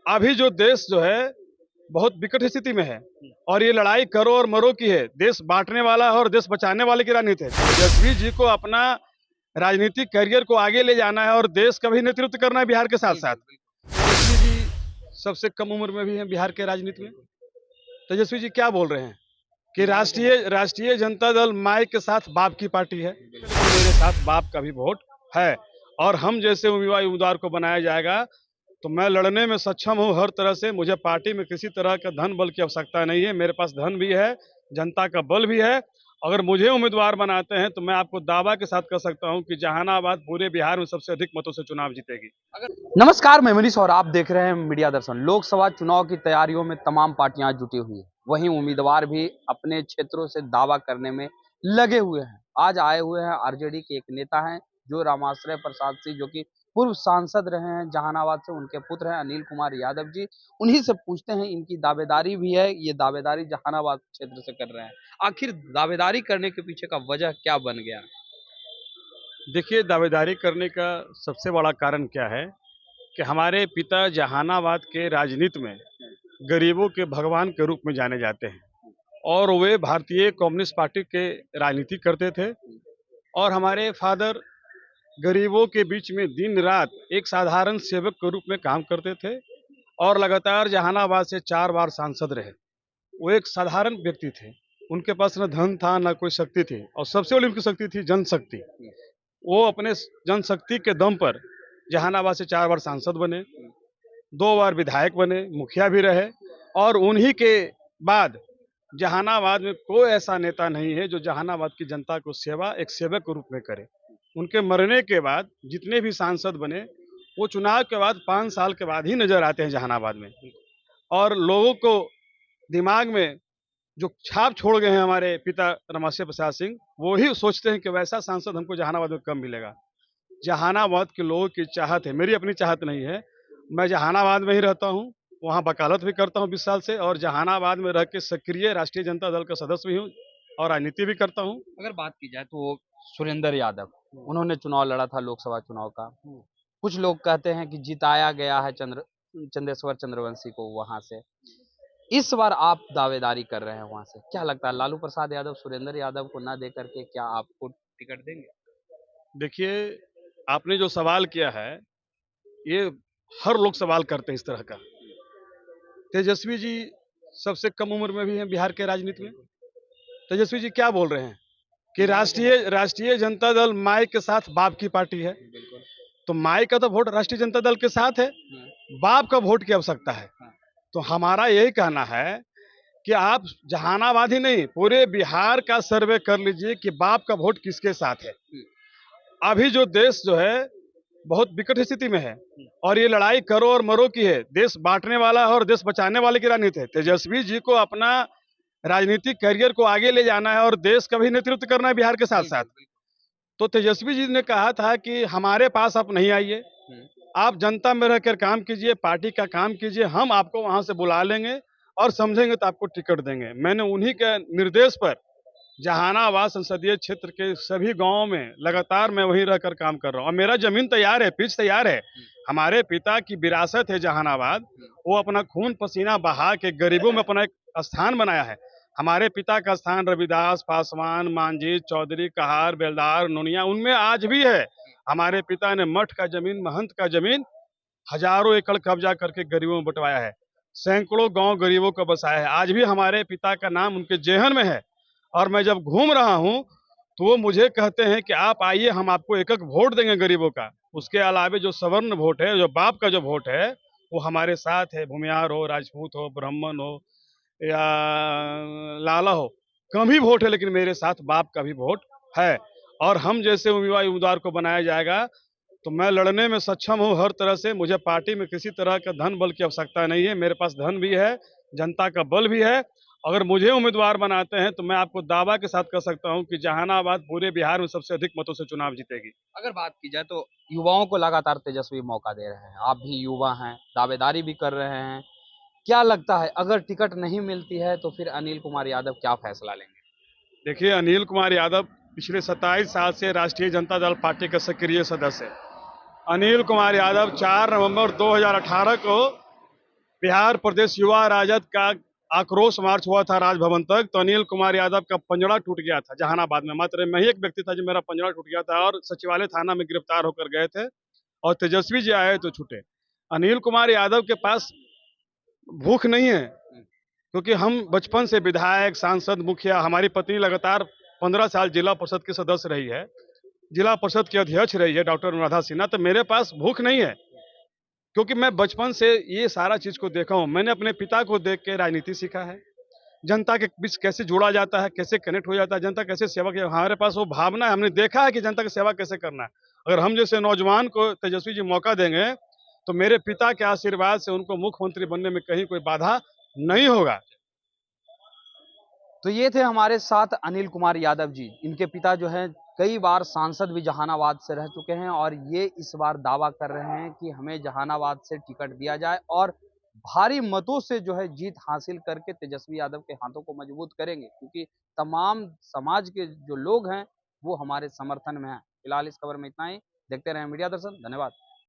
अभी जो देश जो है बहुत विकट स्थिति में है और ये लड़ाई करो और मरो की है। देश बांटने वाला है और देश बचाने वाले की राजनीति है। तेजस्वी जी को अपना राजनीतिक करियर को आगे ले जाना है और देश का भी नेतृत्व करना है बिहार के साथ साथ। तेजस्वी जी सबसे कम उम्र में भी हैं बिहार के राजनीति में। तेजस्वी जी क्या बोल रहे हैं कि राष्ट्रीय जनता दल माई के साथ बाप की पार्टी है। मेरे साथ बाप का भी वोट है और हम जैसे उम्मीदवार को बनाया जाएगा तो मैं लड़ने में सक्षम हूं हर तरह से। मुझे पार्टी में किसी तरह का धन बल की आवश्यकता नहीं है। मेरे पास धन भी है, जनता का बल भी है। अगर मुझे उम्मीदवार बनाते हैं तो मैं आपको दावा के साथ कह सकता हूं कि जहानाबाद पूरे बिहार में सबसे अधिक मतों से चुनाव जीतेगी। नमस्कार, मैं मनीष और आप देख रहे हैं मीडिया दर्शन। लोकसभा चुनाव की तैयारियों में तमाम पार्टियां जुटी हुई हैं, वहीं उम्मीदवार भी अपने क्षेत्रों से दावा करने में लगे हुए हैं। आज आए हुए हैं आरजेडी के एक नेता हैं जो रामाश्रय प्रसाद सिंह, जो कि पूर्व सांसद रहे हैं जहानाबाद से। उनके पुत्र हैं अनिल कुमार यादव जी। उन्हीं से पूछते हैं, इनकी दावेदारी भी है, ये दावेदारी जहानाबाद क्षेत्र से कर रहे हैं। आखिर दावेदारी करने के पीछे का वजह क्या बन गया? देखिए, दावेदारी करने का सबसे बड़ा कारण क्या है कि हमारे पिता जहानाबाद के राजनीति में गरीबों के भगवान के रूप में जाने जाते हैं और वे भारतीय कम्युनिस्ट पार्टी के राजनीति करते थे और हमारे फादर गरीबों के बीच में दिन रात एक साधारण सेवक के रूप में काम करते थे और लगातार जहानाबाद से 4 बार सांसद रहे। वो एक साधारण व्यक्ति थे। उनके पास न धन था न कोई शक्ति थी और सबसे बड़ी उनकी शक्ति थी जनशक्ति। वो अपने जनशक्ति के दम पर जहानाबाद से 4 बार सांसद बने, 2 बार विधायक बने, मुखिया भी रहे और उन्हीं के बाद जहानाबाद में कोई ऐसा नेता नहीं है जो जहानाबाद की जनता को सेवा एक सेवक के रूप में करे। उनके मरने के बाद जितने भी सांसद बने वो चुनाव के बाद 5 साल के बाद ही नजर आते हैं जहानाबाद में और लोगों को दिमाग में जो छाप छोड़ गए हैं हमारे पिता रामाश्रय प्रसाद सिंह, वो ही सोचते हैं कि वैसा सांसद हमको जहानाबाद में कम मिलेगा। जहानाबाद के लोगों की चाहत है, मेरी अपनी चाहत नहीं है। मैं जहानाबाद में ही रहता हूँ, वहाँ वकालत भी करता हूँ 20 साल से और जहानाबाद में रह के सक्रिय राष्ट्रीय जनता दल का सदस्य भी हूँ और राजनीति भी करता हूँ। अगर बात की जाए तो सुरेंद्र यादव, उन्होंने चुनाव लड़ा था लोकसभा चुनाव का। कुछ लोग कहते हैं कि जिताया गया है चंदेश्वर चंद्रवंशी को वहां से। इस बार आप दावेदारी कर रहे हैं वहां से, क्या लगता है लालू प्रसाद यादव सुरेंद्र यादव को ना दे करके क्या आपको टिकट देंगे? देखिए, आपने जो सवाल किया है ये हर लोग सवाल करते हैं इस तरह का। तेजस्वी जी सबसे कम उम्र में भी हैं बिहार के राजनीति में। तेजस्वी जी क्या बोल रहे हैं कि राष्ट्रीय जनता दल माई के साथ बाप की पार्टी है। तो माई का तो वोट राष्ट्रीय जनता दल के साथ है, बाप का वोट की आवश्यकता है। तो हमारा यही कहना है कि आप जहानाबाद ही नहीं पूरे बिहार का सर्वे कर लीजिए कि बाप का वोट किसके साथ है। अभी जो देश जो है बहुत विकट स्थिति में है और ये लड़ाई करो और मरो की है। देश बांटने वाला है और देश बचाने वाले की राजनीति है। तेजस्वी जी को अपना राजनीतिक करियर को आगे ले जाना है और देश का भी नेतृत्व करना है बिहार के साथ साथ। तो तेजस्वी जी ने कहा था कि हमारे पास आप नहीं आइए, आप जनता में रहकर काम कीजिए, पार्टी का काम कीजिए, हम आपको वहां से बुला लेंगे और समझेंगे तो आपको टिकट देंगे। मैंने उन्हीं के निर्देश पर जहानाबाद संसदीय क्षेत्र के सभी गांवों में लगातार मैं वहीं रहकर काम कर रहा हूँ और मेरा जमीन तैयार है, पिच तैयार है। हमारे पिता की विरासत है जहानाबाद, वो अपना खून पसीना बहा के गरीबों में अपना एक स्थान बनाया है। हमारे पिता का स्थान रविदास, पासवान, मांझी, चौधरी, कहार, बेलदार, नुनिया उनमें आज भी है। हमारे पिता ने मठ का जमीन, महंत का जमीन हजारों एकड़ कब्जा करके गरीबों में बंटवाया है। सैकड़ों गांव गरीबों को बसाया है। आज भी हमारे पिता का नाम उनके जेहन में है और मैं जब घूम रहा हूं तो वो मुझे कहते हैं कि आप आइए, हम आपको एक एक वोट देंगे गरीबों का। उसके अलावा जो सवर्ण वोट है, जो बाप का जो वोट है, वो हमारे साथ है। भूमियार हो, राजपूत हो, ब्राह्मण हो या लाला हो, कम ही वोट है लेकिन मेरे साथ बाप का भी वोट है और हम जैसे उम्मीदवार को बनाया जाएगा तो मैं लड़ने में सक्षम हूँ हर तरह से। मुझे पार्टी में किसी तरह का धन बल की आवश्यकता नहीं है। मेरे पास धन भी है, जनता का बल भी है। अगर मुझे उम्मीदवार बनाते हैं तो मैं आपको दावा के साथ कह सकता हूं कि जहानाबाद पूरे बिहार में सबसे अधिक मतों से चुनाव जीतेगी। अगर बात की जाए तो युवाओं को लगातार तेजस्वी मौका दे रहे हैं, आप भी युवा हैं, दावेदारी भी कर रहे हैं। क्या लगता है अगर टिकट नहीं मिलती है तो फिर अनिल कुमार यादव क्या फैसला लेंगे? देखिए, अनिल कुमार यादव पिछले 27 साल से राष्ट्रीय जनता दल पार्टी का सक्रिय सदस्य है। अनिल कुमार यादव 4 नवंबर 2018 को बिहार प्रदेश युवा राजद का आक्रोश मार्च हुआ था राजभवन तक, तो अनिल कुमार यादव का पंजड़ा टूट गया था जहानाबाद में। मात्र मैं ही एक व्यक्ति था जो मेरा पंजड़ा टूट गया था और सचिवालय थाना में गिरफ्तार होकर गए थे, और तेजस्वी जी आए तो छूटे। अनिल कुमार यादव के पास भूख नहीं है, क्योंकि हम बचपन से विधायक, सांसद, मुखिया, हमारी पत्नी लगातार 15 साल जिला परिषद की सदस्य रही है, जिला परिषद की अध्यक्ष रही है डॉक्टर अनुराधा सिन्हा। तो मेरे पास भूख नहीं है, क्योंकि मैं बचपन से ये सारा चीज को देखा हूं। मैंने अपने पिता को देख के राजनीति सीखा है, जनता के बीच कैसे जोड़ा जाता है, कैसे कनेक्ट हो जाता है, जनता कैसे सेवा की। हमारे पास वो भावना है, हमने देखा है कि जनता की सेवा कैसे करना है। अगर हम जैसे नौजवान को तेजस्वी जी मौका देंगे तो मेरे पिता के आशीर्वाद से उनको मुख्यमंत्री बनने में कहीं कोई बाधा नहीं होगा। तो ये थे हमारे साथ अनिल कुमार यादव जी। इनके पिता जो है कई बार सांसद भी जहानाबाद से रह चुके हैं और ये इस बार दावा कर रहे हैं कि हमें जहानाबाद से टिकट दिया जाए और भारी मतों से जो है जीत हासिल करके तेजस्वी यादव के हाथों को मजबूत करेंगे, क्योंकि तमाम समाज के जो लोग हैं वो हमारे समर्थन में हैं। फिलहाल इस खबर में इतना ही। देखते रहें मीडिया दर्शन। धन्यवाद।